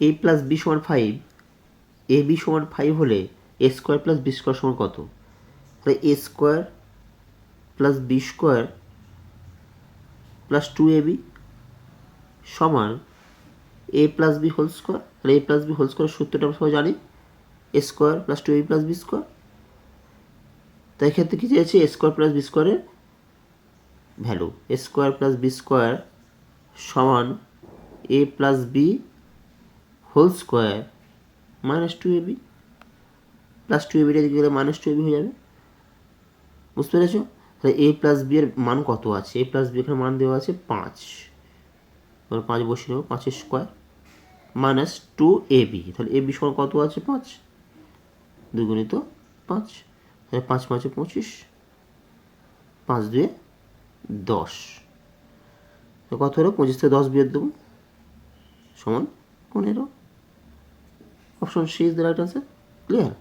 এ plus B সমান 5, A B সমান 5 হলে A square plus B square সমান কত? তাহলে A square plus B square plus 2ab সমান A plus B whole square. তাহলে A plus B whole square সূত্রটা আমরা সবাই জানি, A square plus 2ab plus B square. তাই এক্ষেত্রে কী চেয়েছে? এ স্কোয়ার প্লাস বি স্কোয়ারের value. A square plus B square সমান A plus B whole square minus 2ab, plus 2ab এদিকে গেলে মাইনাস 2ab হয়ে যাবে। বুঝতে পেরেছ? তাহলে এ প্লাস বি এর মান কত আছে? এ প্লাস বি এখানে মান দেওয়া আছে 5, 5 বসিয়ে নেব, 5 স্কোয়ার মাইনাস 2ab। তাহলে এ বি সমান কত আছে? 5, 2 গুণিত 5, তাহলে 5 5 25, 5 2 10। তো কত হলো? 25 থেকে 10 বিয়োগ দেবো সমান 15। Option C is the right answer. Clear?